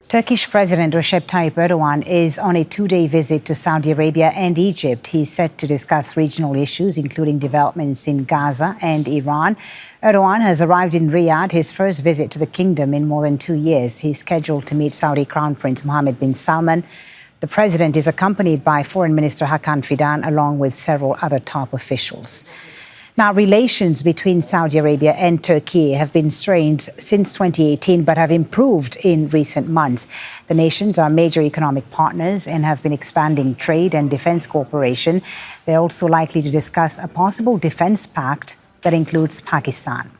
Turkish President Recep Tayyip Erdogan is on a two-day visit to Saudi Arabia and Egypt. He's set to discuss regional issues, including developments in Gaza and Iran. Erdogan has arrived in Riyadh, his first visit to the kingdom in more than 2 years. He's scheduled to meet Saudi Crown Prince Mohammed bin Salman. The president is accompanied by Foreign Minister Hakan Fidan, along with several other top officials. Now, relations between Saudi Arabia and Turkiye have been strained since 2018, but have improved in recent months. The nations are major economic partners and have been expanding trade and defense cooperation. They're also likely to discuss a possible defense pact that includes Pakistan.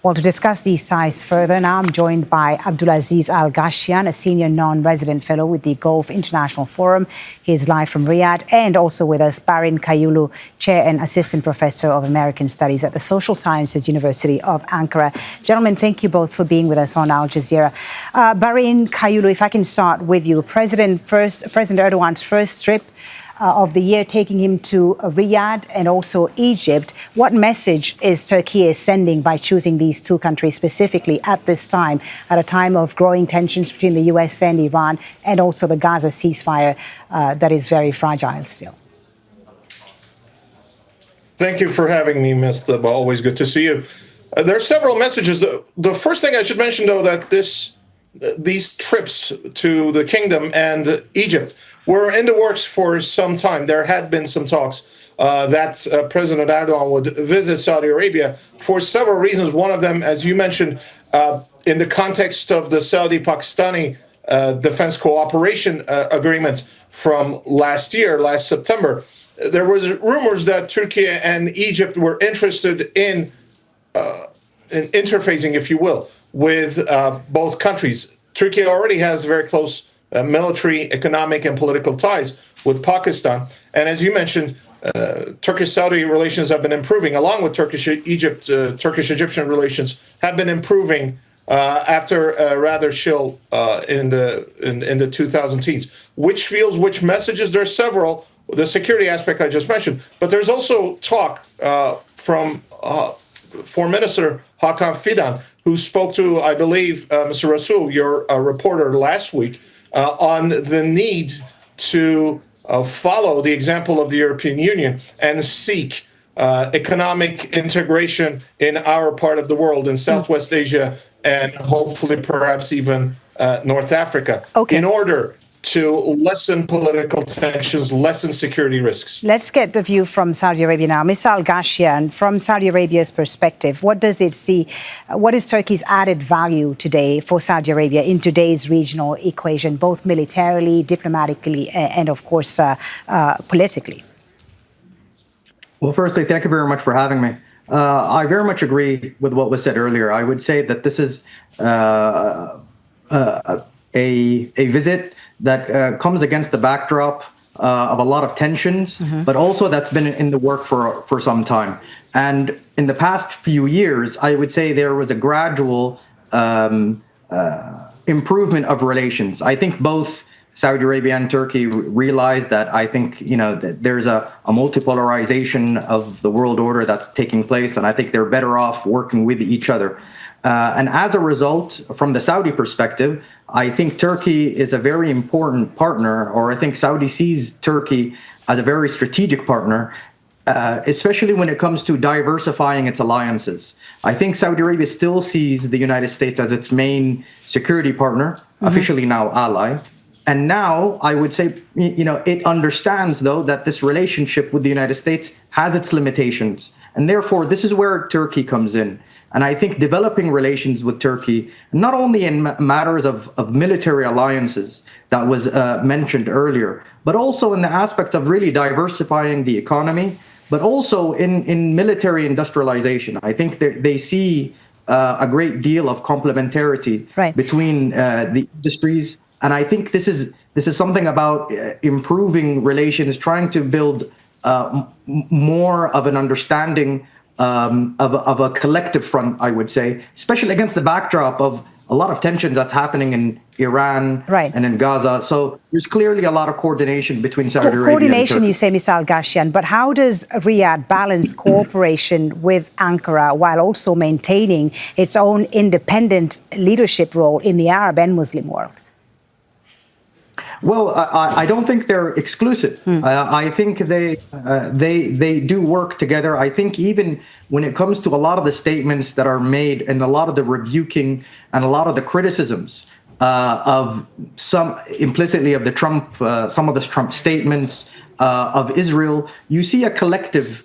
Well, to discuss these ties further, now I'm joined by Abdulaziz al-Gashian, a senior non-resident fellow with the Gulf International Forum. He is live from Riyadh, and also with us, Barin Kayaoglu, chair and assistant professor of American Studies at the Social Sciences University of Ankara. Gentlemen, thank you both for being with us on Al Jazeera. Barin Kayaoglu, if I can start with you. President Erdogan's first trip of the year, taking him to Riyadh and also Egypt. What message is Turkey sending by choosing these two countries specifically at this time, at a time of growing tensions between the US and Iran, and also the Gaza ceasefire that is very fragile still? Thank you for having me, Ms. Thaba. Always good to see you. There are several messages. The first thing I should mention, though, that these trips to the kingdom and Egypt were in the works for some time. There had been some talks that President Erdogan would visit Saudi Arabia for several reasons. One of them, as you mentioned, in the context of the Saudi-Pakistani defense cooperation agreement from last September. There was rumors that Turkey and Egypt were interested in interfacing, if you will, with both countries. Turkey already has very close military, economic, and political ties with Pakistan. And as you mentioned, Turkish-Saudi relations have been improving, along with Turkish-Egyptian relations have been improving after a rather chill in the 2010s. Which messages? There's several. The security aspect I just mentioned, but there's also talk from Foreign Minister Hakan Fidan, who spoke to, I believe, Mr. Rasul, your reporter, last week, on the need to follow the example of the European Union and seek economic integration in our part of the world, in Southwest Asia, and hopefully perhaps even North Africa, in order to lessen political tensions, lessen security risks. Let's get the view from Saudi Arabia now. Mr. al-Gashian, from Saudi Arabia's perspective, what does it see? What is Turkey's added value today for Saudi Arabia in today's regional equation, both militarily, diplomatically, and of course, politically? Well, firstly, thank you very much for having me. I very much agree with what was said earlier. I would say that this is a visit that comes against the backdrop of a lot of tensions, but also that's been in the work for some time. And in the past few years, I would say there was a gradual improvement of relations. I think both Saudi Arabia and Turkey realize that that there's a multipolarization of the world order that's taking place, and I think they're better off working with each other. And as a result, from the Saudi perspective, I think Turkey is a very important partner, or I think Saudi sees Turkey as a very strategic partner, especially when it comes to diversifying its alliances. I think Saudi Arabia still sees the United States as its main security partner, officially now ally. And now I would say, it understands, though, that this relationship with the United States has its limitations. And therefore, this is where Turkey comes in. And I think developing relations with Turkey, not only in matters of military alliances that was mentioned earlier, but also in the aspects of really diversifying the economy, but also in military industrialization. I think they see a great deal of complementarity between the industries. And I think this is something about improving relations, trying to build more of an understanding of a collective front, I would say, especially against the backdrop of a lot of tensions that's happening in Iran and in Gaza. So there's clearly a lot of coordination between Saudi Arabia and Turkey. Coordination, you say, Mr. al-Gashian, but how does Riyadh balance cooperation with Ankara while also maintaining its own independent leadership role in the Arab and Muslim world? Well, I don't think they're exclusive. I think they do work together. I think even when it comes to a lot of the statements that are made and a lot of the rebuking and a lot of the criticisms of some implicitly of the Trump, some of the Trump statements of Israel, you see a collective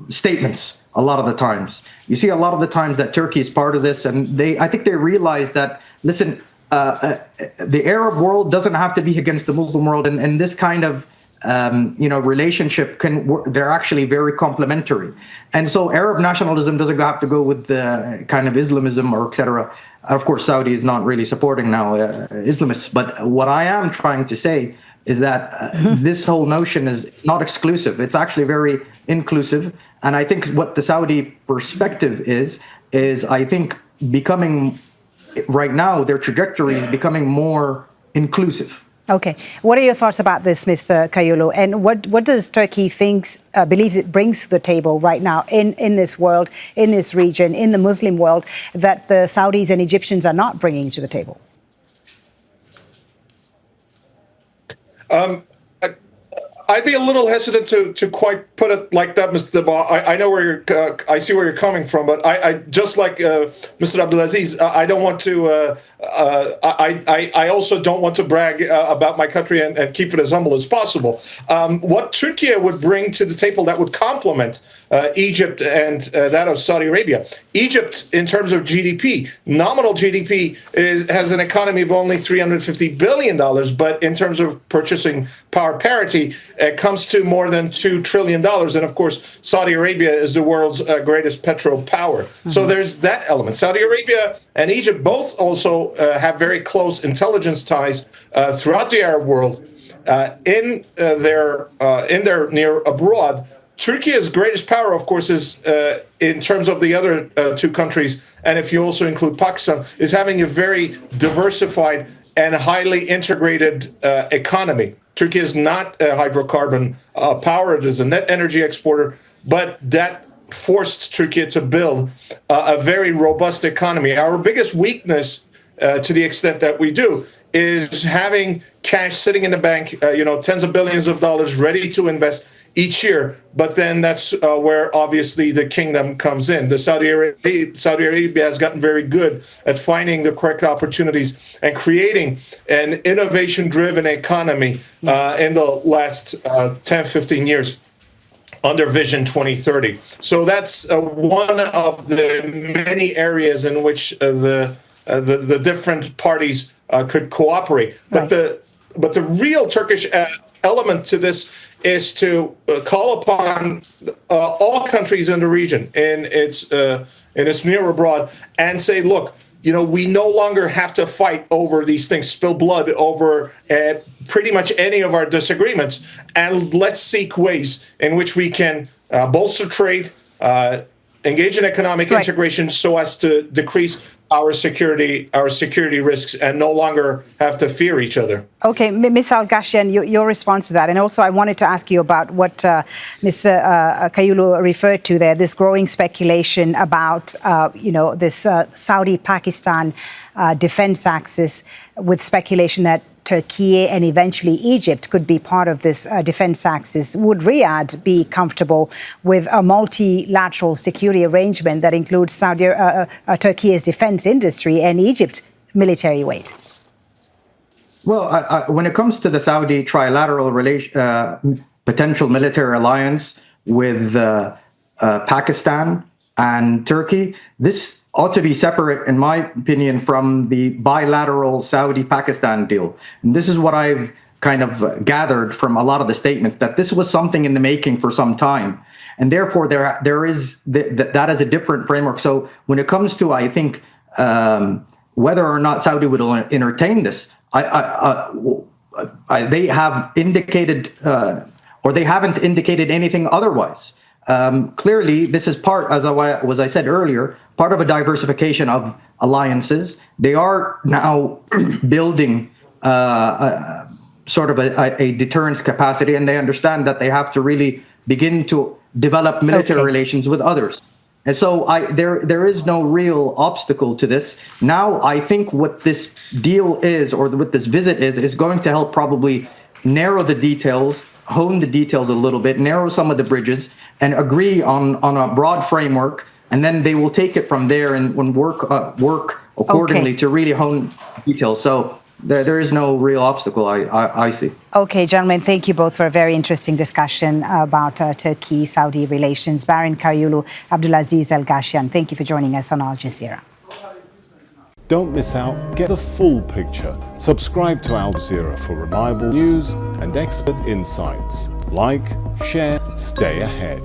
statements. A lot of the times, you see a lot of the times that Turkey is part of this, and I think they realize that. Listen. The Arab world doesn't have to be against the Muslim world, and this kind of relationship they're actually very complementary. And so Arab nationalism doesn't have to go with the kind of Islamism or etc. Of course, Saudi is not really supporting now Islamists, but what I am trying to say is that this whole notion is not exclusive. It's actually very inclusive, and I think what the Saudi perspective is I think becoming. Right now, their trajectory is becoming more inclusive. Okay. What are your thoughts about this, Mr. Kayaoglu? And what does Turkey believes it brings to the table right now in this world, in this region, in the Muslim world, that the Saudis and Egyptians are not bringing to the table? I'd be a little hesitant to quite put it like that, Mr. Deba. I know where I see where you're coming from, but I just like Mr. Abdulaziz, I don't want to. I also don't want to brag about my country and keep it as humble as possible. What Turkey would bring to the table that would complement Egypt and that of Saudi Arabia. Egypt, in terms of GDP, nominal GDP has an economy of only $350 billion, but in terms of purchasing power parity, it comes to more than $2 trillion. And of course, Saudi Arabia is the world's greatest petro power. So there's that element. Saudi Arabia and Egypt both also have very close intelligence ties throughout the Arab world in their near abroad. Turkey's greatest power, of course, is in terms of the other two countries, and if you also include Pakistan, is having a very diversified and highly integrated economy. Turkey is not a hydrocarbon power. It is a net energy exporter, but that forced Turkey to build a very robust economy. Our biggest weakness, to the extent that we do, is having cash sitting in the bank, tens of billions of dollars ready to invest each year. But then that's where obviously the kingdom comes in. Saudi Arabia has gotten very good at finding the correct opportunities and creating an innovation-driven economy in the last 10, 15 years under Vision 2030. So that's one of the many areas in which the different parties could cooperate. Right. But the real Turkish element to this is to call upon all countries in the region in its near abroad and say, look, we no longer have to fight over these things, spill blood over pretty much any of our disagreements, and let's seek ways in which we can bolster trade, engage in economic integration so as to decrease our security risks and no longer have to fear each other. Okay, Ms. al-Gashian, your response to that. And also I wanted to ask you about what Mr. Kayaoglu referred to there, this growing speculation about, this Saudi-Pakistan defense axis, with speculation that Turkey and eventually Egypt could be part of this defense axis. Would Riyadh be comfortable with a multilateral security arrangement that includes Turkey's defense industry and Egypt's military weight? Well, when it comes to the Saudi trilateral potential military alliance with Pakistan and Turkey, this ought to be separate, in my opinion, from the bilateral Saudi-Pakistan deal. And this is what I've kind of gathered from a lot of the statements, that this was something in the making for some time. And therefore, there is that is a different framework. So when it comes to, I think, whether or not Saudi would entertain this, they have indicated, or they haven't indicated anything otherwise. Clearly, this is part, as I said earlier, part of a diversification of alliances. They are now building sort of a deterrence capacity, and they understand that they have to really begin to develop military relations with others. And so there is no real obstacle to this. Now, I think what this deal is, or what this visit is going to help probably narrow the details, hone the details a little bit, narrow some of the bridges, and agree on a broad framework. And then they will take it from there and work accordingly to really hone details. So there is no real obstacle I see. Okay, gentlemen, thank you both for a very interesting discussion about Turkey-Saudi relations. Barin, Kayaoglu, Abdulaziz, al-Gashian, thank you for joining us on Al Jazeera. Don't miss out. Get the full picture. Subscribe to Al Jazeera for reliable news and expert insights. Like, share, stay ahead.